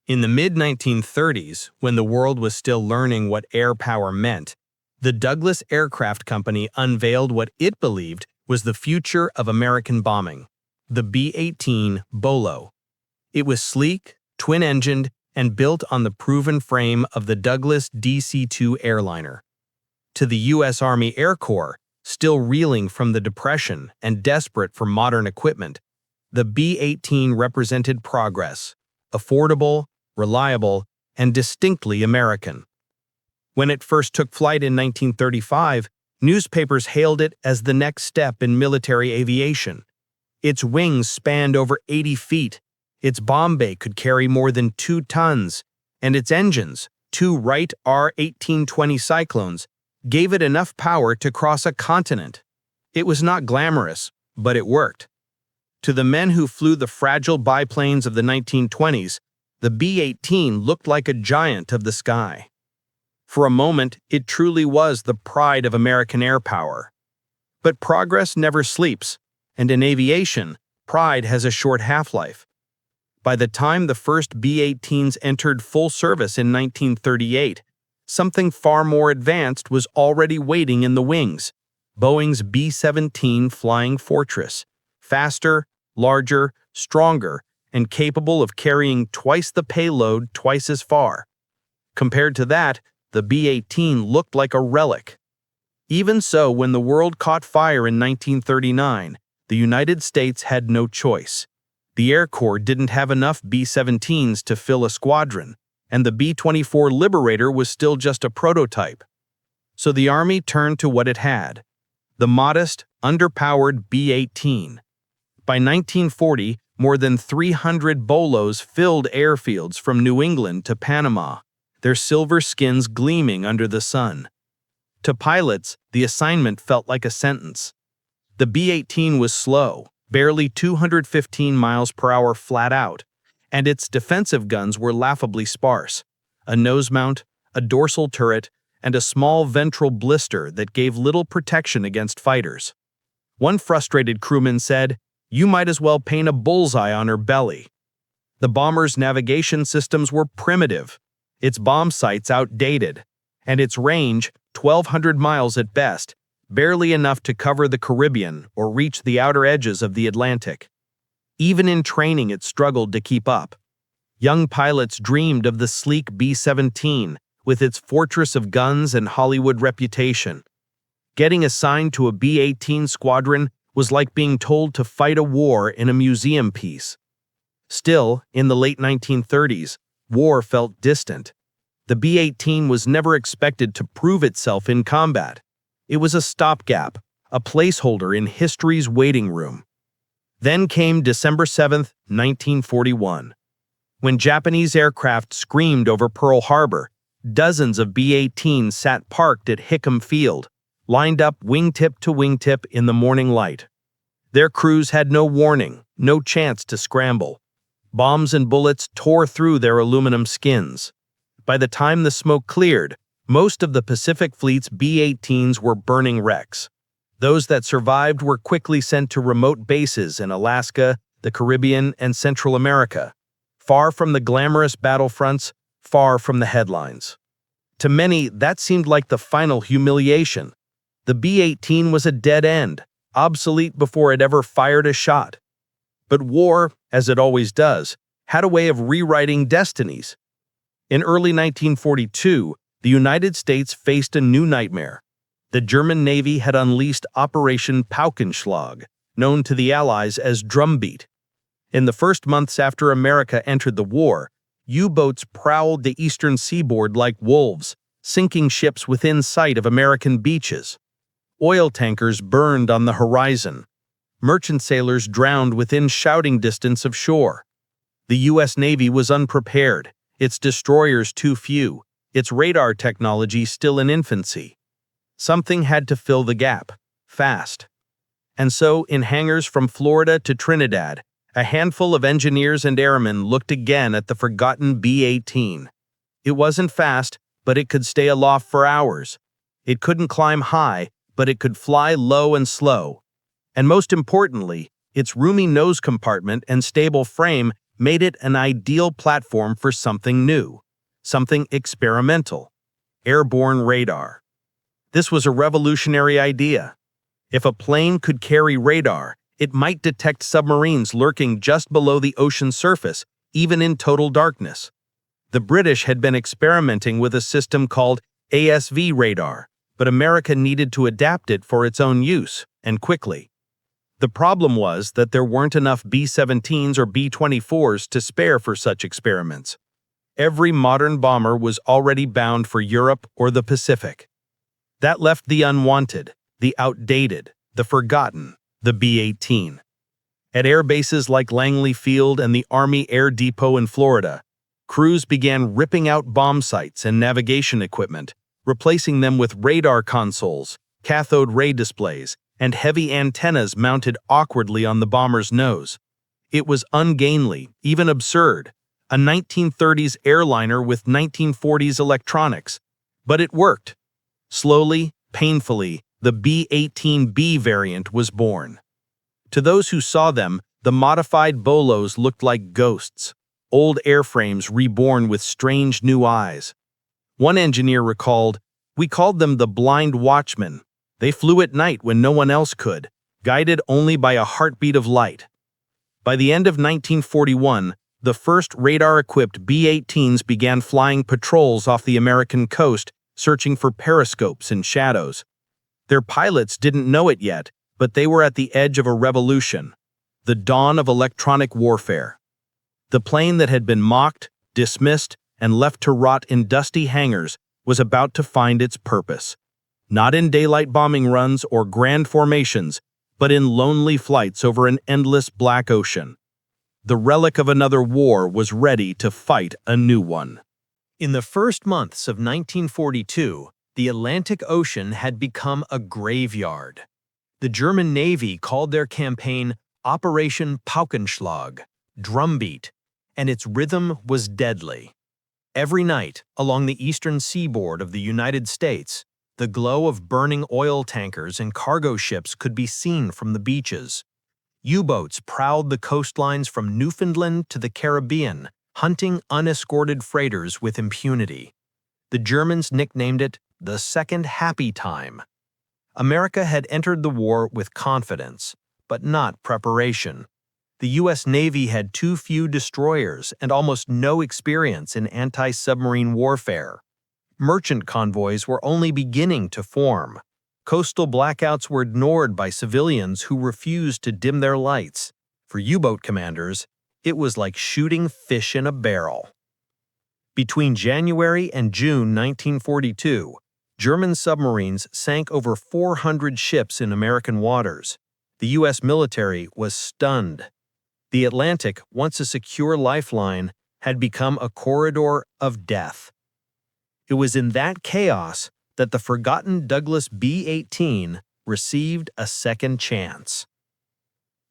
In the mid-1930s, when the world was still learning what air power meant, the Douglas Aircraft Company unveiled what it believed was the future of American bombing, the B-18 Bolo. It was sleek, twin-engined, and built on the proven frame of the Douglas DC-2 airliner. To the U.S. Army Air Corps, still reeling from the Depression and desperate for modern equipment, the B-18 represented progress, affordable, reliable, and distinctly American. When it first took flight in 1935, newspapers hailed it as the next step in military aviation. Its wings spanned over 80 feet, its bomb bay could carry more than 2 tons, and its engines, 2 Wright R-1820 Cyclones, gave it enough power to cross a continent. It was not glamorous, but it worked. To the men who flew the fragile biplanes of the 1920s, the B-18 looked like a giant of the sky. For a moment, it truly was the pride of American air power. But progress never sleeps, and in aviation, pride has a short half-life. By the time the first B-18s entered full service in 1938, something far more advanced was already waiting in the wings: Boeing's B-17 Flying Fortress, faster, larger, stronger, and capable of carrying twice the payload twice as far. Compared to that, the B-18 looked like a relic. Even so, when the world caught fire in 1939, the United States had no choice. The Air Corps didn't have enough B-17s to fill a squadron, and the B-24 Liberator was still just a prototype. So the Army turned to what it had: the modest, underpowered B-18. By 1940, more than 300 Bolos filled airfields from New England to Panama, their silver skins gleaming under the sun. To pilots, the assignment felt like a sentence. The B-18 was slow, barely 215 miles per hour flat out, and its defensive guns were laughably sparse: a nose mount, a dorsal turret, and a small ventral blister that gave little protection against fighters. One frustrated crewman said, "You might as well paint a bullseye on her belly." The bomber's navigation systems were primitive, its bomb sights outdated, and its range, 1,200 miles at best, barely enough to cover the Caribbean or reach the outer edges of the Atlantic. Even in training, it struggled to keep up. Young pilots dreamed of the sleek B-17, with its fortress of guns and Hollywood reputation. Getting assigned to a B-18 squadron was like being told to fight a war in a museum piece. Still, in the late 1930s, war felt distant. The B-18 was never expected to prove itself in combat. It was a stopgap, a placeholder in history's waiting room. Then came December 7, 1941. When Japanese aircraft screamed over Pearl Harbor, dozens of B-18s sat parked at Hickam Field, lined up wingtip to wingtip in the morning light. Their crews had no warning, no chance to scramble. Bombs and bullets tore through their aluminum skins. By the time the smoke cleared, most of the Pacific Fleet's B-18s were burning wrecks. Those that survived were quickly sent to remote bases in Alaska, the Caribbean, and Central America, far from the glamorous battlefronts, far from the headlines. To many, that seemed like the final humiliation. The B-18 was a dead end, obsolete before it ever fired a shot. But war, as it always does, had a way of rewriting destinies. In early 1942, the United States faced a new nightmare. The German Navy had unleashed Operation Paukenschlag, known to the Allies as Drumbeat. In the first months after America entered the war, U-boats prowled the eastern seaboard like wolves, sinking ships within sight of American beaches. Oil tankers burned on the horizon. Merchant sailors drowned within shouting distance of shore. The U.S. Navy was unprepared, its destroyers too few, its radar technology still in infancy. Something had to fill the gap, fast. And so, in hangars from Florida to Trinidad, a handful of engineers and airmen looked again at the forgotten B-18. It wasn't fast, but it could stay aloft for hours. It couldn't climb high, but it could fly low and slow. And most importantly, its roomy nose compartment and stable frame made it an ideal platform for something new, something experimental: airborne radar. This was a revolutionary idea. If a plane could carry radar, it might detect submarines lurking just below the ocean's surface, even in total darkness. The British had been experimenting with a system called ASV radar, but America needed to adapt it for its own use, and quickly. The problem was that there weren't enough B-17s or B-24s to spare for such experiments. Every modern bomber was already bound for Europe or the Pacific. That left the unwanted, the outdated, the forgotten, the B-18. At air bases like Langley Field and the Army Air Depot in Florida, crews began ripping out bomb sites and navigation equipment, replacing them with radar consoles, cathode ray displays, and heavy antennas mounted awkwardly on the bomber's nose. It was ungainly, even absurd, a 1930s airliner with 1940s electronics. But it worked. Slowly, painfully, the B-18B variant was born. To those who saw them, the modified Bolos looked like ghosts, old airframes reborn with strange new eyes. One engineer recalled, "We called them the blind watchmen. They flew at night when no one else could, guided only by a heartbeat of light." By the end of 1941, the first radar-equipped B-18s began flying patrols off the American coast, searching for periscopes and shadows. Their pilots didn't know it yet, but they were at the edge of a revolution, the dawn of electronic warfare. The plane that had been mocked, dismissed, and left to rot in dusty hangars was about to find its purpose. Not in daylight bombing runs or grand formations, but in lonely flights over an endless black ocean. The relic of another war was ready to fight a new one. In the first months of 1942, the Atlantic Ocean had become a graveyard. The German Navy called their campaign Operation Paukenschlag, drumbeat, and its rhythm was deadly. Every night, along the eastern seaboard of the United States, the glow of burning oil tankers and cargo ships could be seen from the beaches. U-boats prowled the coastlines from Newfoundland to the Caribbean, hunting unescorted freighters with impunity. The Germans nicknamed it the Second Happy Time. America had entered the war with confidence, but not preparation. The U.S. Navy had too few destroyers and almost no experience in anti-submarine warfare. Merchant convoys were only beginning to form. Coastal blackouts were ignored by civilians who refused to dim their lights. For U-boat commanders, it was like shooting fish in a barrel. Between January and June 1942, German submarines sank over 400 ships in American waters. The U.S. military was stunned. The Atlantic, once a secure lifeline, had become a corridor of death. It was in that chaos that the forgotten Douglas B-18 received a second chance.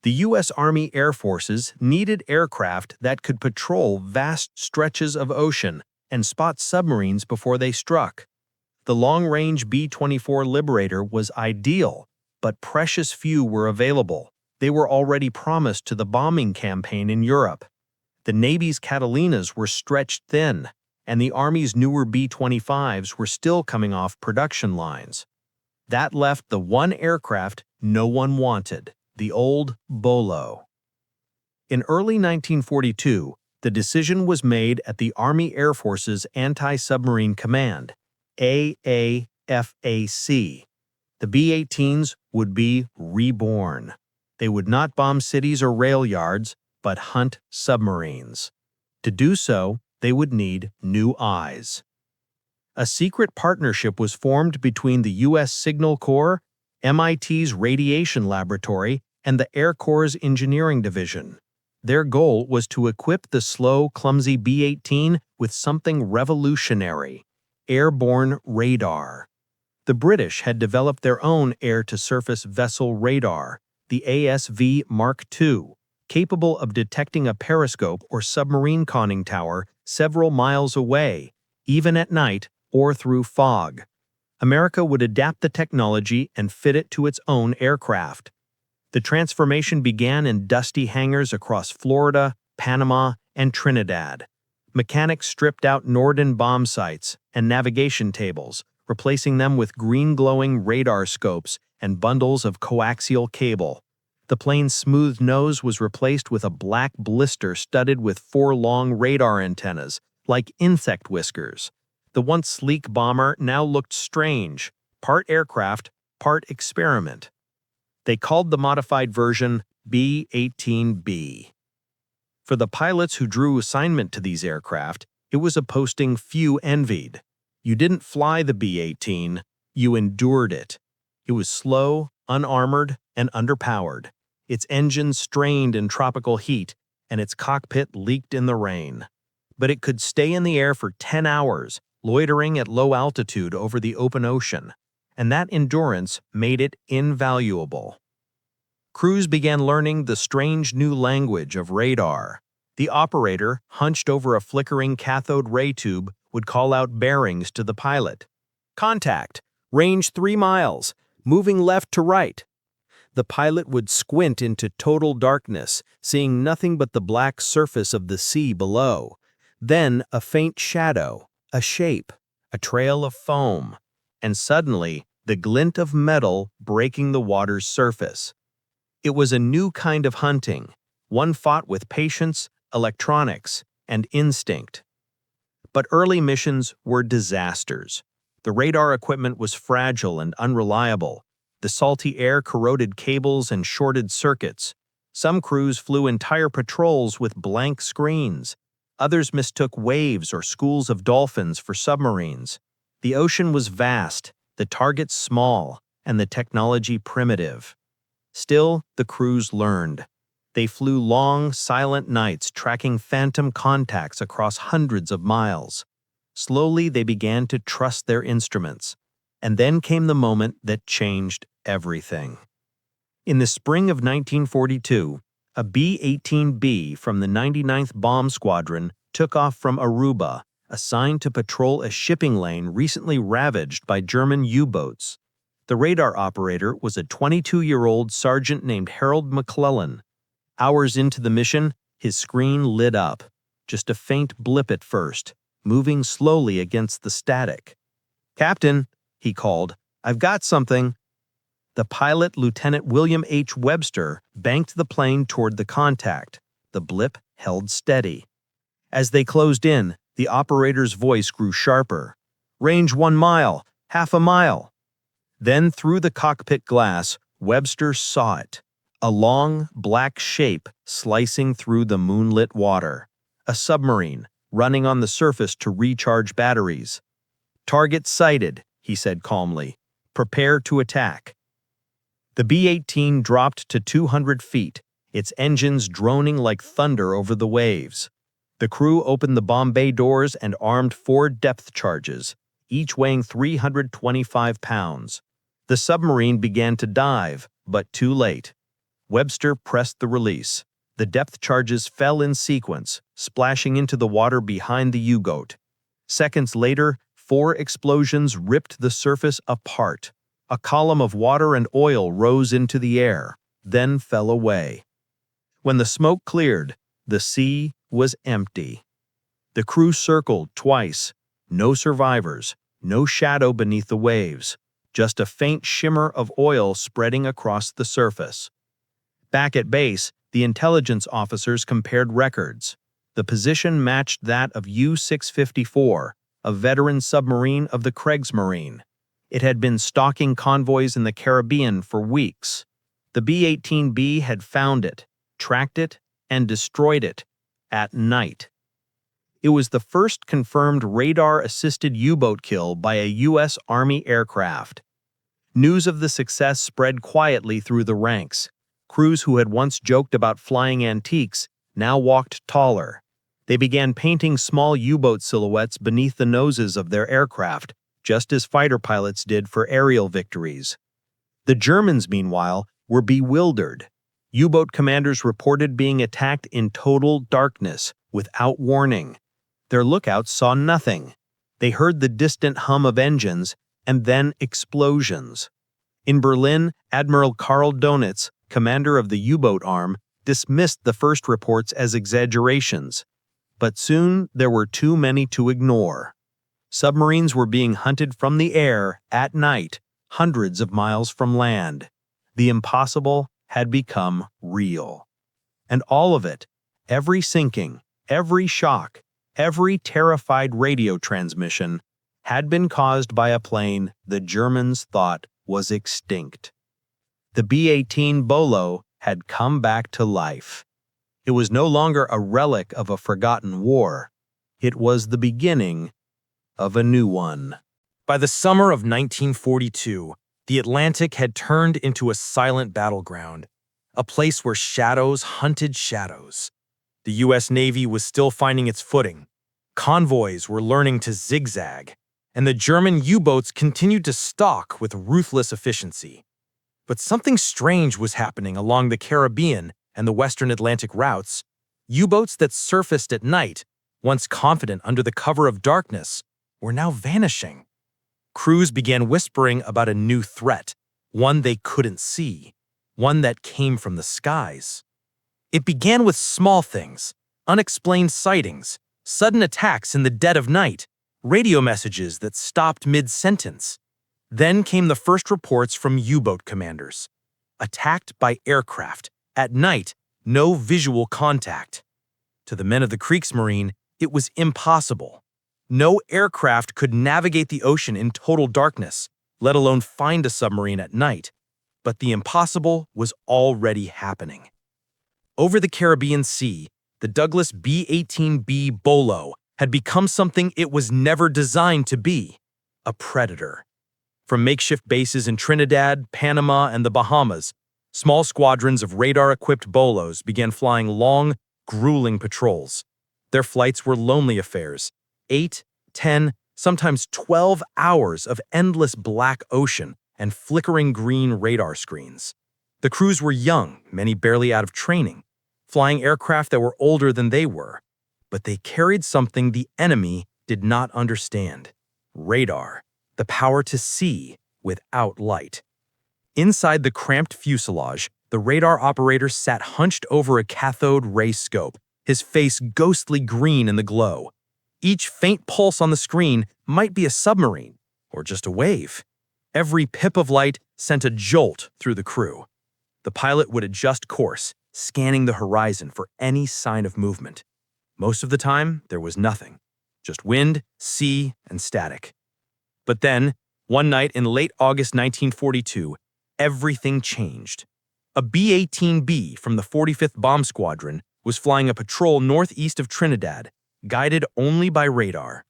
The U.S. Army Air Forces needed aircraft that could patrol vast stretches of ocean and spot submarines before they struck. The long-range B-24 Liberator was ideal, but precious few were available. They were already promised to the bombing campaign in Europe. The Navy's Catalinas were stretched thin, and the Army's newer B-25s were still coming off production lines. That left the one aircraft no one wanted, the old Bolo. In early 1942, the decision was made at the Army Air Force's Anti-Submarine Command, AAFAC. The B-18s would be reborn. They would not bomb cities or rail yards, but hunt submarines. To do so, they would need new eyes. A secret partnership was formed between the U.S. Signal Corps, MIT's Radiation Laboratory, and the Air Corps' Engineering Division. Their goal was to equip the slow, clumsy B-18 with something revolutionary: airborne radar. The British had developed their own air-to-surface vessel radar, the ASV Mark II, capable of detecting a periscope or submarine conning tower several miles away, even at night or through fog. America would adapt the technology and fit it to its own aircraft. The transformation began in dusty hangars across Florida, Panama, and Trinidad. Mechanics stripped out Norden bomb sights and navigation tables, replacing them with green-glowing radar scopes and bundles of coaxial cable. The plane's smooth nose was replaced with a black blister studded with 4 long radar antennas, like insect whiskers. The once sleek bomber now looked strange, part aircraft, part experiment. They called the modified version B-18B. For the pilots who drew assignment to these aircraft, it was a posting few envied. You didn't fly the B-18, you endured it. It was slow, unarmored, and underpowered. Its engines strained in tropical heat, and its cockpit leaked in the rain. But it could stay in the air for 10 hours, loitering at low altitude over the open ocean, and that endurance made it invaluable. Crews began learning the strange new language of radar. The operator, hunched over a flickering cathode ray tube, would call out bearings to the pilot. "Contact! Range 3 miles! Moving left to right!" The pilot would squint into total darkness, seeing nothing but the black surface of the sea below. Then a faint shadow, a shape, a trail of foam, and suddenly the glint of metal breaking the water's surface. It was a new kind of hunting, one fought with patience, electronics, and instinct. But early missions were disasters. The radar equipment was fragile and unreliable. The salty air corroded cables and shorted circuits. Some crews flew entire patrols with blank screens. Others mistook waves or schools of dolphins for submarines. The ocean was vast, the targets small, and the technology primitive. Still, the crews learned. They flew long, silent nights tracking phantom contacts across hundreds of miles. Slowly, they began to trust their instruments. And then came the moment that changed everything. In the spring of 1942, a B-18B from the 99th Bomb Squadron took off from Aruba, assigned to patrol a shipping lane recently ravaged by German U-boats. The radar operator was a 22-year-old sergeant named Harold McClellan. Hours into the mission, his screen lit up. Just a faint blip at first, moving slowly against the static. "Captain," he called, "I've got something." The pilot, Lieutenant William H. Webster, banked the plane toward the contact. The blip held steady. As they closed in, the operator's voice grew sharper. "Range 1 mile, half a mile." Then through the cockpit glass, Webster saw it. A long, black shape slicing through the moonlit water. A submarine, running on the surface to recharge batteries. "Target sighted," he said calmly. "Prepare to attack." The B-18 dropped to 200 feet, its engines droning like thunder over the waves. The crew opened the bomb bay doors and armed 4 depth charges, each weighing 325 pounds. The submarine began to dive, but too late. Webster pressed the release. The depth charges fell in sequence, splashing into the water behind the U-boat. Seconds later, 4 explosions ripped the surface apart. A column of water and oil rose into the air, then fell away. When the smoke cleared, the sea was empty. The crew circled twice. No survivors, no shadow beneath the waves, just a faint shimmer of oil spreading across the surface. Back at base, the intelligence officers compared records. The position matched that of U-654, a veteran submarine of the Kriegsmarine. It had been stalking convoys in the Caribbean for weeks. The B-18B had found it, tracked it, and destroyed it at night. It was the first confirmed radar-assisted U-boat kill by a U.S. Army aircraft. News of the success spread quietly through the ranks. Crews who had once joked about flying antiques now walked taller. They began painting small U-boat silhouettes beneath the noses of their aircraft, just as fighter pilots did for aerial victories. The Germans, meanwhile, were bewildered. U-boat commanders reported being attacked in total darkness, without warning. Their lookouts saw nothing. They heard the distant hum of engines, and then explosions. In Berlin, Admiral Karl Donitz, commander of the U-boat arm, dismissed the first reports as exaggerations, but soon there were too many to ignore. Submarines were being hunted from the air at night, hundreds of miles from land. The impossible had become real. And all of it, every sinking, every shock, every terrified radio transmission, had been caused by a plane the Germans thought was extinct. The B-18 Bolo had come back to life. It was no longer a relic of a forgotten war. It was the beginning of a new one. By the summer of 1942, the Atlantic had turned into a silent battleground, a place where shadows hunted shadows. The U.S. Navy was still finding its footing. Convoys were learning to zigzag, and the German U-boats continued to stalk with ruthless efficiency. But something strange was happening along the Caribbean and the Western Atlantic routes. U-boats that surfaced at night, once confident under the cover of darkness, were now vanishing. Crews began whispering about a new threat, one they couldn't see, one that came from the skies. It began with small things, unexplained sightings, sudden attacks in the dead of night, radio messages that stopped mid-sentence. Then came the first reports from U-boat commanders. Attacked by aircraft. At night, no visual contact. To the men of the Kriegsmarine, it was impossible. No aircraft could navigate the ocean in total darkness, let alone find a submarine at night. But the impossible was already happening. Over the Caribbean Sea, the Douglas B-18B Bolo had become something it was never designed to be, a predator. From makeshift bases in Trinidad, Panama, and the Bahamas, small squadrons of radar-equipped Bolos began flying long, grueling patrols. Their flights were lonely affairs, 8, 10, sometimes 12 hours of endless black ocean and flickering green radar screens. The crews were young, many barely out of training, flying aircraft that were older than they were, but they carried something the enemy did not understand: radar. The power to see without light. Inside the cramped fuselage, the radar operator sat hunched over a cathode ray scope, his face ghostly green in the glow. Each faint pulse on the screen might be a submarine, or just a wave. Every pip of light sent a jolt through the crew. The pilot would adjust course, scanning the horizon for any sign of movement. Most of the time, there was nothing. Just wind, sea, and static. But then, one night in late August 1942, everything changed. A B-18B from the 45th Bomb Squadron was flying a patrol northeast of Trinidad, guided only by radar.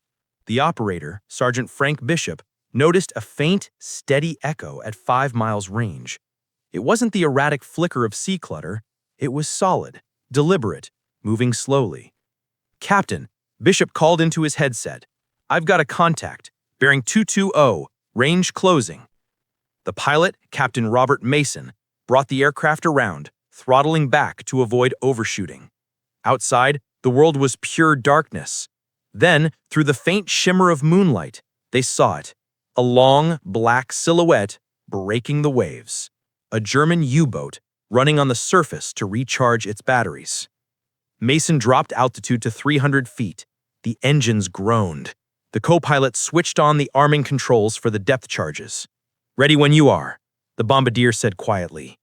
The operator, Sergeant Frank Bishop, noticed a faint, steady echo at 5 miles range. It wasn't the erratic flicker of sea clutter. It was solid, deliberate, moving slowly. "Captain," Bishop called into his headset, "I've got a contact. Bearing 220, range closing." The pilot, Captain Robert Mason, brought the aircraft around, throttling back to avoid overshooting. Outside, the world was pure darkness. Then, through the faint shimmer of moonlight, they saw it, a long, black silhouette breaking the waves. A German U-boat running on the surface to recharge its batteries. Mason dropped altitude to 300 feet. The engines groaned. The co-pilot switched on the arming controls for the depth charges. "Ready when you are," the bombardier said quietly.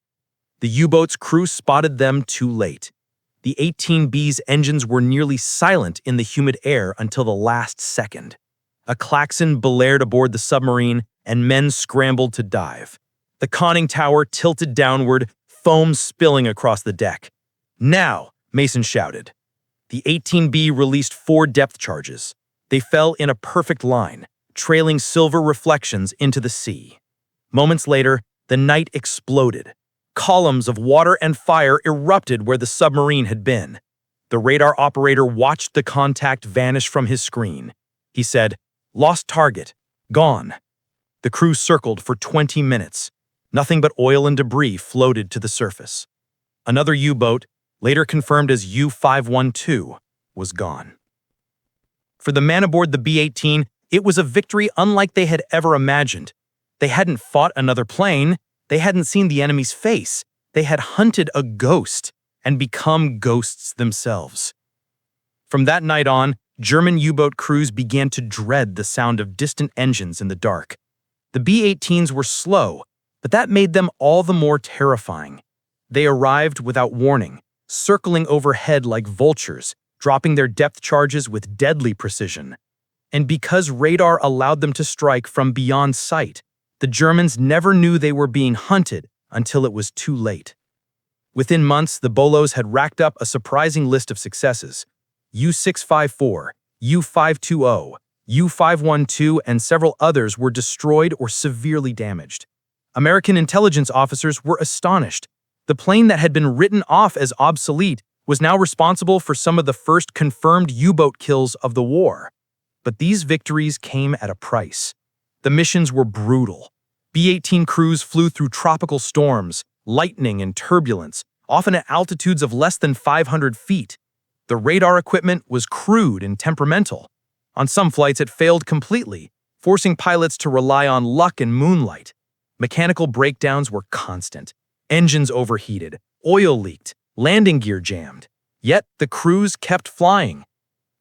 The U-boat's crew spotted them too late. The 18B's engines were nearly silent in the humid air until the last second. A klaxon blared aboard the submarine, and men scrambled to dive. The conning tower tilted downward, foam spilling across the deck. "Now!" Mason shouted. The 18B released 4 depth charges. They fell in a perfect line, trailing silver reflections into the sea. Moments later, the night exploded. Columns of water and fire erupted where the submarine had been. The radar operator watched the contact vanish from his screen. He said, "Lost target. Gone." The crew circled for 20 minutes. Nothing but oil and debris floated to the surface. Another U-boat, later confirmed as U-512, was gone. For the man aboard the B-18, it was a victory unlike they had ever imagined. They hadn't fought another plane. They hadn't seen the enemy's face. They had hunted a ghost. and become ghosts themselves. From that night on, German U-boat crews began to dread the sound of distant engines in the dark. The B-18s were slow, but that made them all the more terrifying. They arrived without warning, circling overhead like vultures, dropping their depth charges with deadly precision. And because radar allowed them to strike from beyond sight, the Germans never knew they were being hunted until it was too late. Within months, the Bolos had racked up a surprising list of successes. U-654, U-520, U-512, and several others were destroyed or severely damaged. American intelligence officers were astonished. The plane that had been written off as obsolete was now responsible for some of the first confirmed U-boat kills of the war. But these victories came at a price. The missions were brutal. B-18 crews flew through tropical storms, lightning, and turbulence, often at altitudes of less than 500 feet. The radar equipment was crude and temperamental. On some flights, it failed completely, forcing pilots to rely on luck and moonlight. Mechanical breakdowns were constant. Engines overheated, oil leaked, landing gear jammed. Yet the crews kept flying.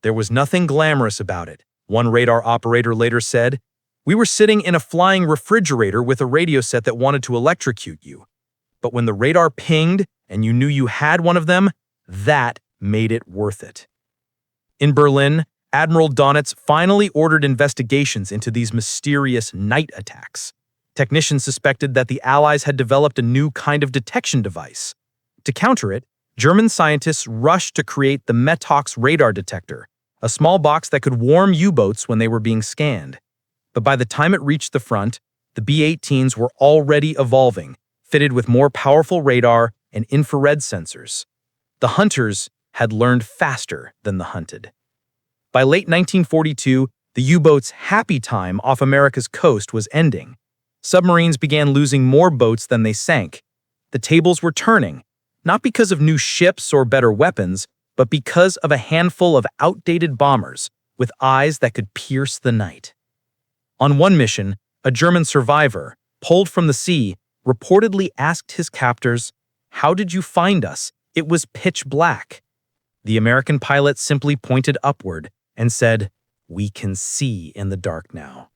There was nothing glamorous about it. One radar operator later said, "We were sitting in a flying refrigerator with a radio set that wanted to electrocute you. But when the radar pinged and you knew you had one of them, that made it worth it." In Berlin, Admiral Donitz finally ordered investigations into these mysterious night attacks. Technicians suspected that the Allies had developed a new kind of detection device. To counter it, German scientists rushed to create the Metox radar detector, a small box that could warn U-boats when they were being scanned. But by the time it reached the front, the B-18s were already evolving, fitted with more powerful radar and infrared sensors. The hunters had learned faster than the hunted. By late 1942, the U-boats' happy time off America's coast was ending. Submarines began losing more boats than they sank. The tables were turning, not because of new ships or better weapons, but because of a handful of outdated bombers with eyes that could pierce the night. On one mission, a German survivor, pulled from the sea, reportedly asked his captors, "How did you find us? It was pitch black." The American pilot simply pointed upward and said, "We can see in the dark now."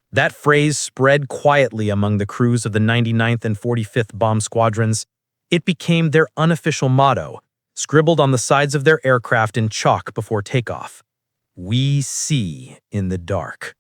That phrase spread quietly among the crews of the 99th and 45th Bomb Squadrons. It became their unofficial motto, scribbled on the sides of their aircraft in chalk before takeoff. "We see in the dark."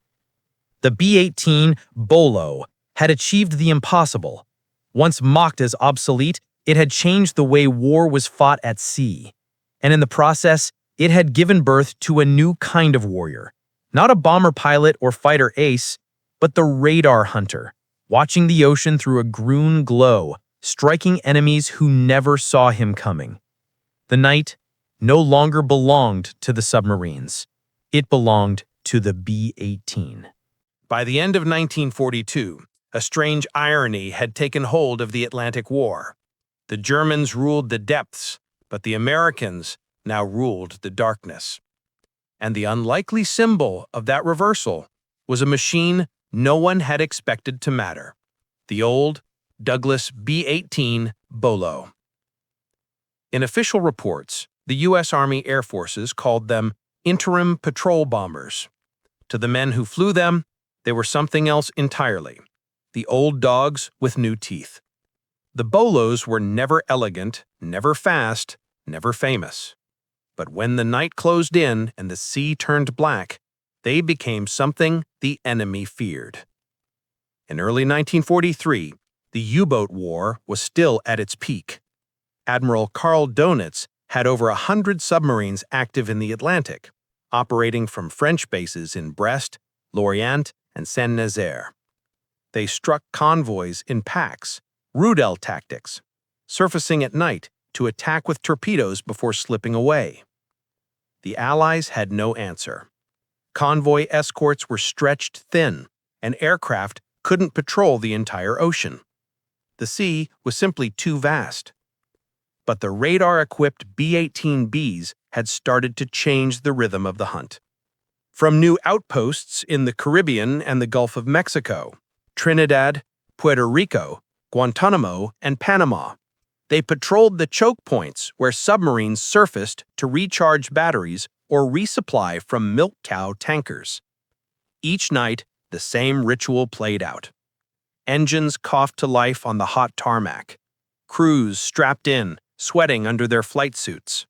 The B-18 Bolo had achieved the impossible. Once mocked as obsolete, it had changed the way war was fought at sea. And in the process, it had given birth to a new kind of warrior. Not a bomber pilot or fighter ace, but the radar hunter, watching the ocean through a green glow, striking enemies who never saw him coming. The night no longer belonged to the submarines. It belonged to the B-18. By the end of 1942, a strange irony had taken hold of the Atlantic War. The Germans ruled the depths, but the Americans now ruled the darkness. And the unlikely symbol of that reversal was a machine no one had expected to matter: the old Douglas B-18 Bolo. In official reports, the U.S. Army Air Forces called them interim patrol bombers. To the men who flew them, they were something else entirely: the old dogs with new teeth. The Bolos were never elegant, never fast, never famous. But when the night closed in and the sea turned black, they became something the enemy feared. In early 1943, the U-boat war was still at its peak. Admiral Karl Donitz had over 100 submarines active in the Atlantic, operating from French bases in Brest, Lorient, and Saint-Nazaire. They struck convoys in packs, Rudel tactics, surfacing at night to attack with torpedoes before slipping away. The Allies had no answer. Convoy escorts were stretched thin, and aircraft couldn't patrol the entire ocean. The sea was simply too vast. But the radar-equipped B-18Bs had started to change the rhythm of the hunt. From new outposts in the Caribbean and the Gulf of Mexico, Trinidad, Puerto Rico, Guantanamo, and Panama, They patrolled the choke points where submarines surfaced to recharge batteries or resupply from milk cow tankers. Each night, the same ritual played out. Engines coughed to life on the hot tarmac. Crews strapped in, sweating under their flight suits.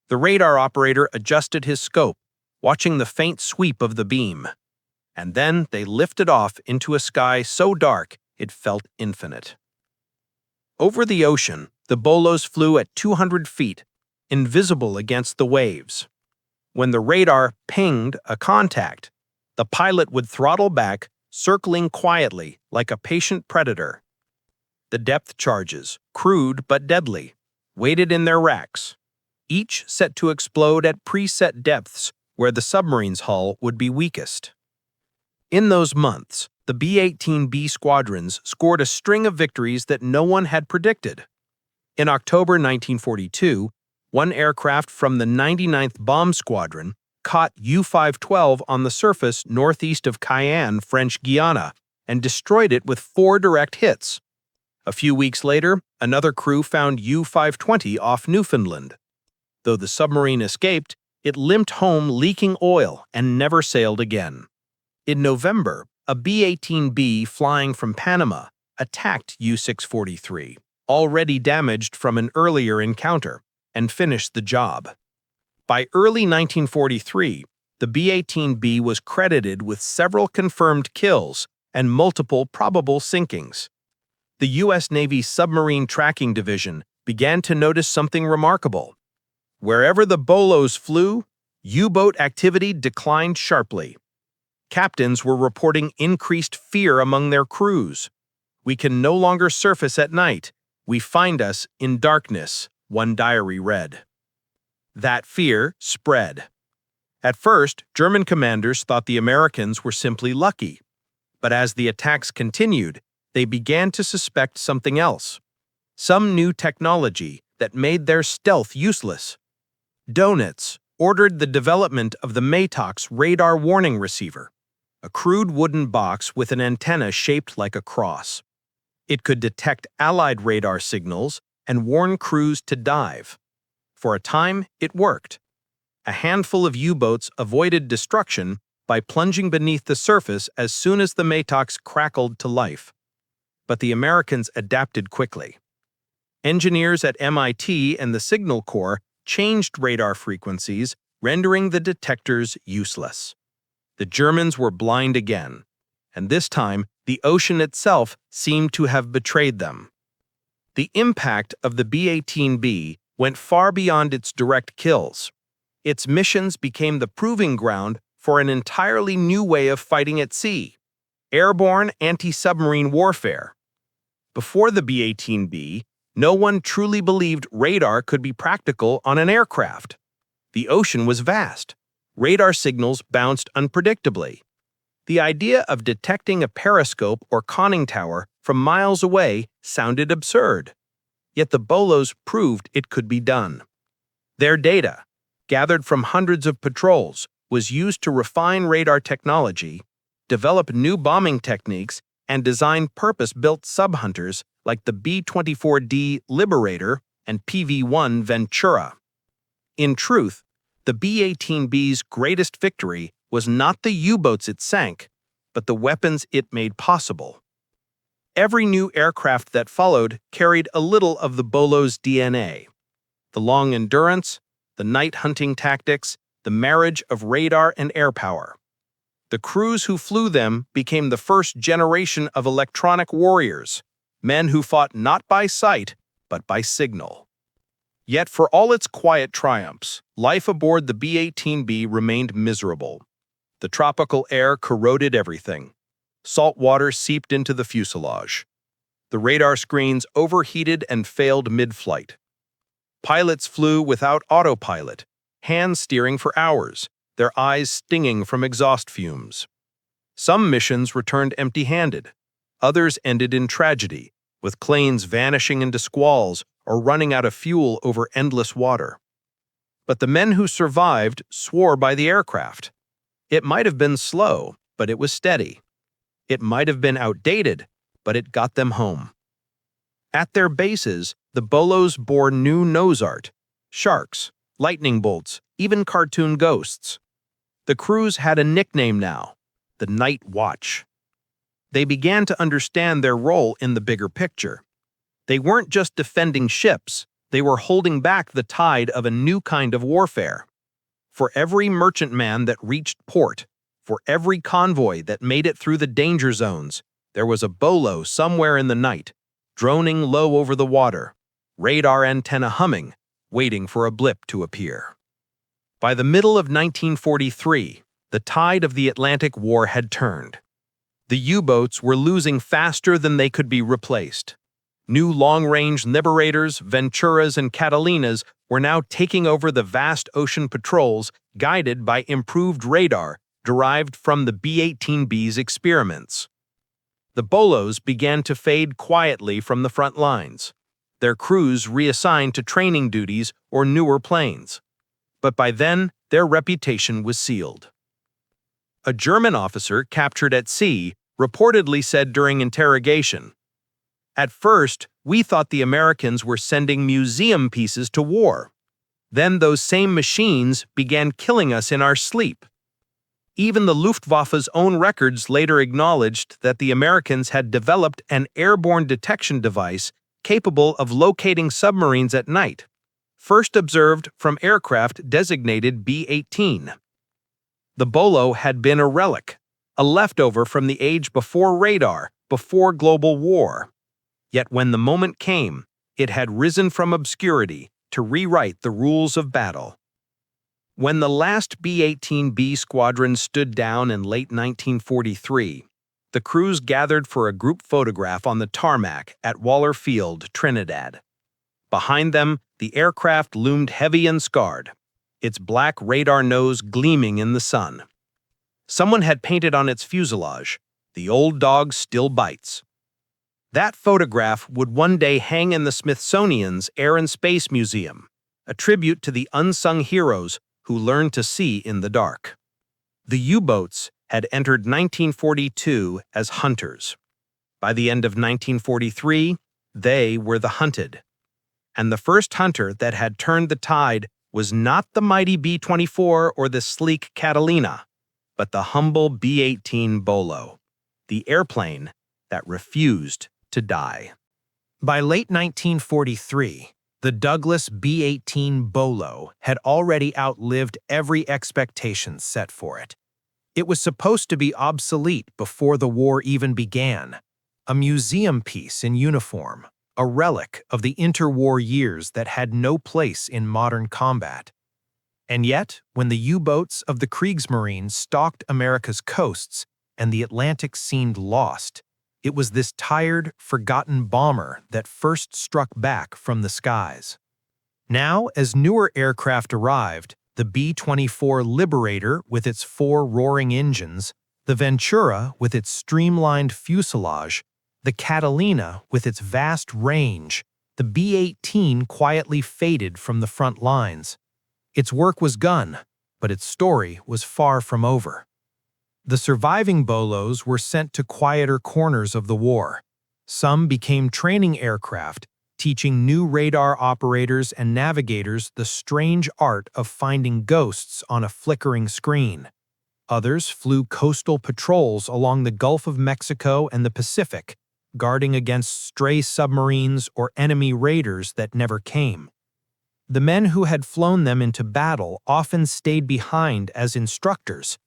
The radar operator adjusted his scope, watching the faint sweep of the beam. And then they lifted off into a sky so dark it felt infinite. Over the ocean, the Bolos flew at 200 feet, invisible against the waves. When the radar pinged a contact, the pilot would throttle back, circling quietly like a patient predator. The depth charges, crude but deadly, waited in their racks, each set to explode at preset depths where the submarine's hull would be weakest. In those months, the B-18B squadrons scored a string of victories that no one had predicted. In October 1942, one aircraft from the 99th Bomb Squadron caught U-512 on the surface northeast of Cayenne, French Guiana, and destroyed it with 4 direct hits. A few weeks later, another crew found U-520 off Newfoundland. Though the submarine escaped, it limped home leaking oil and never sailed again. In November, a B-18B flying from Panama attacked U-643, already damaged from an earlier encounter, and finished the job. By early 1943, the B-18B was credited with several confirmed kills and multiple probable sinkings. The U.S. Navy Submarine Tracking Division began to notice something remarkable. Wherever the Bolos flew, U-boat activity declined sharply. Captains were reporting increased fear among their crews. "We can no longer surface at night. We find us in darkness," one diary read. That fear spread. At first, German commanders thought the Americans were simply lucky. But as the attacks continued, they began to suspect something else. Some new technology that made their stealth useless. Donitz ordered the development of the Matox radar warning receiver, a crude wooden box with an antenna shaped like a cross. It could detect Allied radar signals and warn crews to dive. For a time, it worked. A handful of U-boats avoided destruction by plunging beneath the surface as soon as the Matox crackled to life. But the Americans adapted quickly. Engineers at MIT and the Signal Corps changed radar frequencies, rendering the detectors useless. The Germans were blind again, and this time the ocean itself seemed to have betrayed them. The impact of the B-18B went far beyond its direct kills. Its missions became the proving ground for an entirely new way of fighting at sea: airborne anti-submarine warfare. Before the B-18B, no one truly believed radar could be practical on an aircraft. The ocean was vast. Radar signals bounced unpredictably. The idea of detecting a periscope or conning tower from miles away sounded absurd. Yet the Bolos proved it could be done. Their data, gathered from hundreds of patrols, was used to refine radar technology, develop new bombing techniques, and design purpose-built sub-hunters like the B-24D Liberator and PV-1 Ventura. In truth, the B-18B's greatest victory was not the U-boats it sank, but the weapons it made possible. Every new aircraft that followed carried a little of the Bolo's DNA. The long endurance, the night hunting tactics, the marriage of radar and air power. The crews who flew them became the first generation of electronic warriors, men who fought not by sight, but by signal. Yet for all its quiet triumphs, life aboard the B-18B remained miserable. The tropical air corroded everything. Salt water seeped into the fuselage. The radar screens overheated and failed mid-flight. Pilots flew without autopilot, hands steering for hours, their eyes stinging from exhaust fumes. Some missions returned empty-handed. Others ended in tragedy, with planes vanishing into squalls or running out of fuel over endless water. But the men who survived swore by the aircraft. It might have been slow, but it was steady. It might have been outdated, but it got them home. At their bases, the Bolos bore new nose art, sharks, lightning bolts, even cartoon ghosts. The crews had a nickname now, the Night Watch. They began to understand their role in the bigger picture. They weren't just defending ships, they were holding back the tide of a new kind of warfare. For every merchantman that reached port, for every convoy that made it through the danger zones, there was a Bolo somewhere in the night, droning low over the water, radar antenna humming, waiting for a blip to appear. By the middle of 1943, the tide of the Atlantic War had turned. The U-boats were losing faster than they could be replaced. New long-range Liberators, Venturas, and Catalinas were now taking over the vast ocean patrols guided by improved radar derived from the B-18B's experiments. The Bolos began to fade quietly from the front lines, their crews reassigned to training duties or newer planes. But by then, their reputation was sealed. A German officer captured at sea reportedly said during interrogation, "At first, we thought the Americans were sending museum pieces to war. Then those same machines began killing us in our sleep." Even the Luftwaffe's own records later acknowledged that the Americans had developed an airborne detection device capable of locating submarines at night, first observed from aircraft designated B-18. The Bolo had been a relic, a leftover from the age before radar, before global war. Yet when the moment came, it had risen from obscurity to rewrite the rules of battle. When the last B-18B squadron stood down in late 1943, the crews gathered for a group photograph on the tarmac at Waller Field, Trinidad. Behind them, the aircraft loomed heavy and scarred, its black radar nose gleaming in the sun. Someone had painted on its fuselage, "The old dog still bites." That photograph would one day hang in the Smithsonian's Air and Space Museum, a tribute to the unsung heroes who learned to see in the dark. The U-boats had entered 1942 as hunters. By the end of 1943, they were the hunted. And the first hunter that had turned the tide was not the mighty B-24 or the sleek Catalina, but the humble B-18 Bolo, the airplane that refused to die. By late 1943, the Douglas B-18 Bolo had already outlived every expectation set for it. It was supposed to be obsolete before the war even began, a museum piece in uniform, a relic of the interwar years that had no place in modern combat. And yet, when the U-boats of the Kriegsmarine stalked America's coasts and the Atlantic seemed lost, it was this tired, forgotten bomber that first struck back from the skies. Now, as newer aircraft arrived, the B-24 Liberator with its 4 roaring engines, the Ventura with its streamlined fuselage, the Catalina with its vast range, the B-18 quietly faded from the front lines. Its work was done, but its story was far from over. The surviving Bolos were sent to quieter corners of the war. Some became training aircraft, teaching new radar operators and navigators the strange art of finding ghosts on a flickering screen. Others flew coastal patrols along the Gulf of Mexico and the Pacific, guarding against stray submarines or enemy raiders that never came. The men who had flown them into battle often stayed behind as instructors.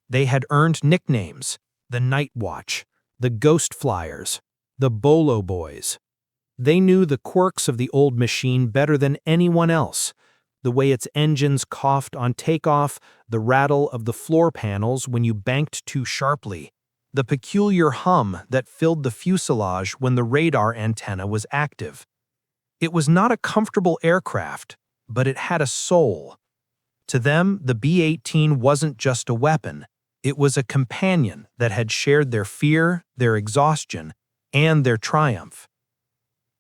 They had earned nicknames: the Night Watch, the Ghost Flyers, the Bolo Boys. They knew the quirks of the old machine better than anyone else: the way its engines coughed on takeoff, the rattle of the floor panels when you banked too sharply, the peculiar hum that filled the fuselage when the radar antenna was active. It was not a comfortable aircraft, but it had a soul. To them, the B-18 wasn't just a weapon. It was a companion that had shared their fear, their exhaustion, and their triumph.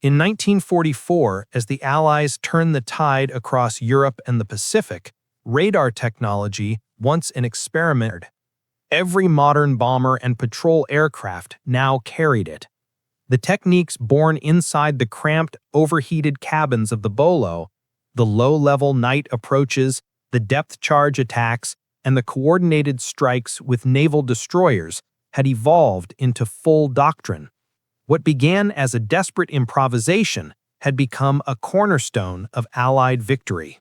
In 1944, as the Allies turned the tide across Europe and the Pacific, radar technology, once an experiment, every modern bomber and patrol aircraft now carried it. The techniques born inside the cramped, overheated cabins of the Bolo, the low-level night approaches, the depth charge attacks, and the coordinated strikes with naval destroyers had evolved into full doctrine. What began as a desperate improvisation had become a cornerstone of Allied victory.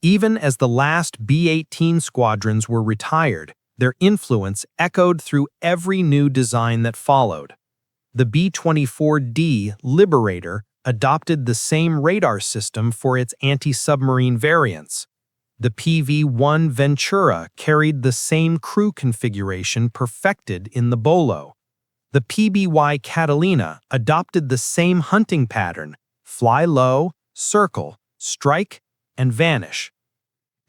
Even as the last B-18 squadrons were retired, their influence echoed through every new design that followed. The B-24D Liberator adopted the same radar system for its anti-submarine variants. The PV-1 Ventura carried the same crew configuration perfected in the Bolo. The PBY Catalina adopted the same hunting pattern: fly low, circle, strike, and vanish.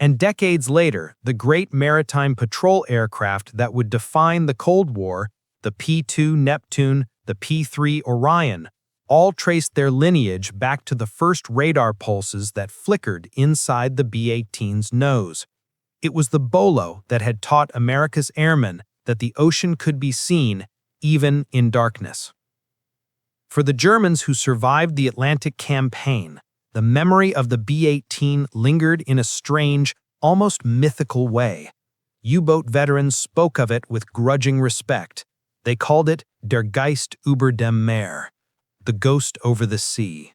And decades later, the great maritime patrol aircraft that would define the Cold War, the P-2 Neptune, the P-3 Orion, all traced their lineage back to the first radar pulses that flickered inside the B-18's nose. It was the Bolo that had taught America's airmen that the ocean could be seen even in darkness. For the Germans who survived the Atlantic campaign, the memory of the B-18 lingered in a strange, almost mythical way. U-boat veterans spoke of it with grudging respect. They called it Der Geist über dem Meer, the ghost over the sea.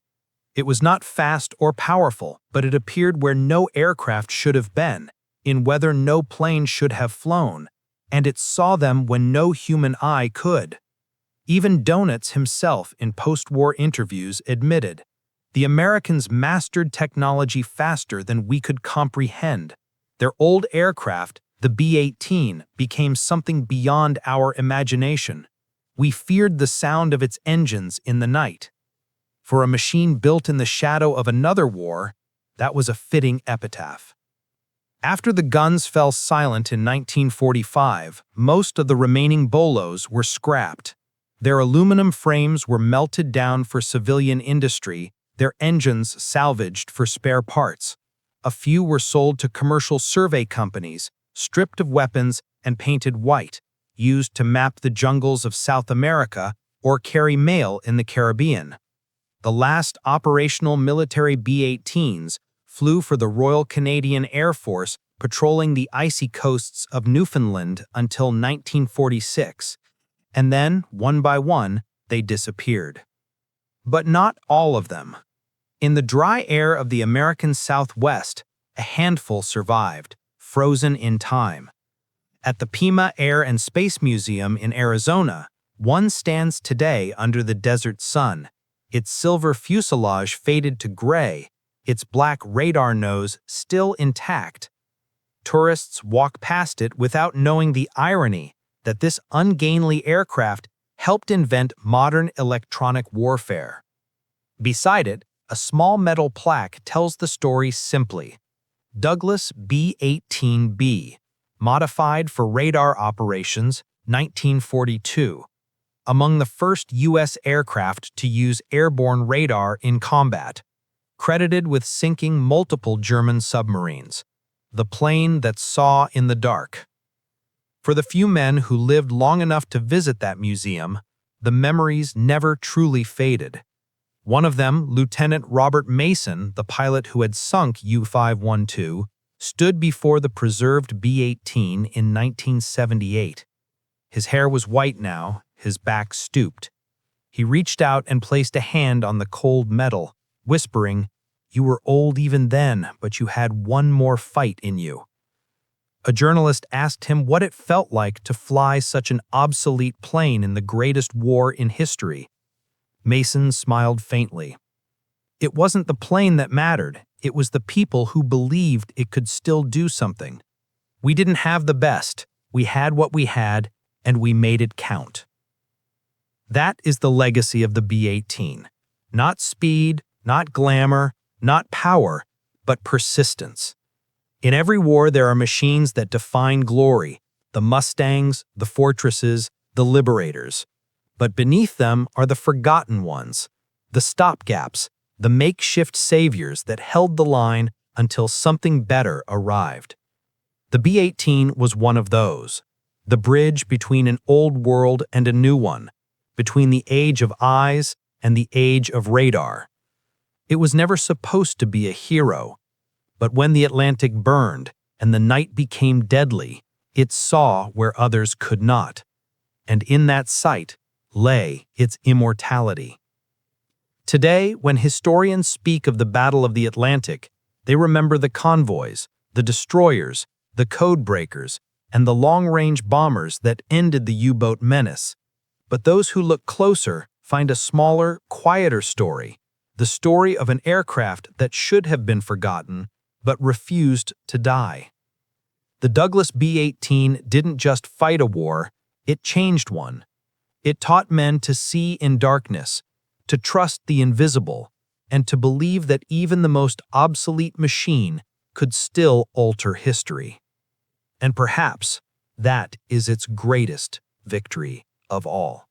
It was not fast or powerful, but it appeared where no aircraft should have been, in weather no plane should have flown, and it saw them when no human eye could. Even Donitz himself, in post-war interviews, admitted, "The Americans mastered technology faster than we could comprehend. Their old aircraft, the B-18, became something beyond our imagination. We feared the sound of its engines in the night." For a machine built in the shadow of another war, that was a fitting epitaph. After the guns fell silent in 1945, most of the remaining Bolos were scrapped. Their aluminum frames were melted down for civilian industry, their engines salvaged for spare parts. A few were sold to commercial survey companies, stripped of weapons and painted white, used to map the jungles of South America or carry mail in the Caribbean. The last operational military B-18s flew for the Royal Canadian Air Force, patrolling the icy coasts of Newfoundland until 1946, and then, one by one, they disappeared. But not all of them. In the dry air of the American Southwest, a handful survived, frozen in time. At the Pima Air and Space Museum in Arizona, one stands today under the desert sun, its silver fuselage faded to gray, its black radar nose still intact. Tourists walk past it without knowing the irony that this ungainly aircraft helped invent modern electronic warfare. Beside it, a small metal plaque tells the story simply: Douglas B-18B, modified for radar operations, 1942. Among the first U.S. aircraft to use airborne radar in combat, credited with sinking multiple German submarines. The plane that saw in the dark. For the few men who lived long enough to visit that museum, the memories never truly faded. One of them, Lieutenant Robert Mason, the pilot who had sunk U-512, stood before the preserved B-18 in 1978. His hair was white now, his back stooped. He reached out and placed a hand on the cold metal, whispering, "You were old even then, but you had one more fight in you." A journalist asked him what it felt like to fly such an obsolete plane in the greatest war in history. Mason smiled faintly. It wasn't the plane that mattered, it was the people who believed it could still do something. We didn't have the best, we had what we had, and we made it count. That is the legacy of the B-18. Not speed, not glamour, not power, but persistence. In every war there are machines that define glory, the Mustangs, the Fortresses, the Liberators. But beneath them are the forgotten ones, the stopgaps, the makeshift saviors that held the line until something better arrived. The B-18 was one of those, the bridge between an old world and a new one, between the age of eyes and the age of radar. It was never supposed to be a hero, but when the Atlantic burned and the night became deadly, it saw where others could not, and in that sight lay its immortality. Today, when historians speak of the Battle of the Atlantic, they remember the convoys, the destroyers, the code breakers, and the long-range bombers that ended the U-boat menace. But those who look closer find a smaller, quieter story, the story of an aircraft that should have been forgotten, but refused to die. The Douglas B-18 didn't just fight a war, it changed one. It taught men to see in darkness, to trust the invisible, and to believe that even the most obsolete machine could still alter history. And perhaps that is its greatest victory of all.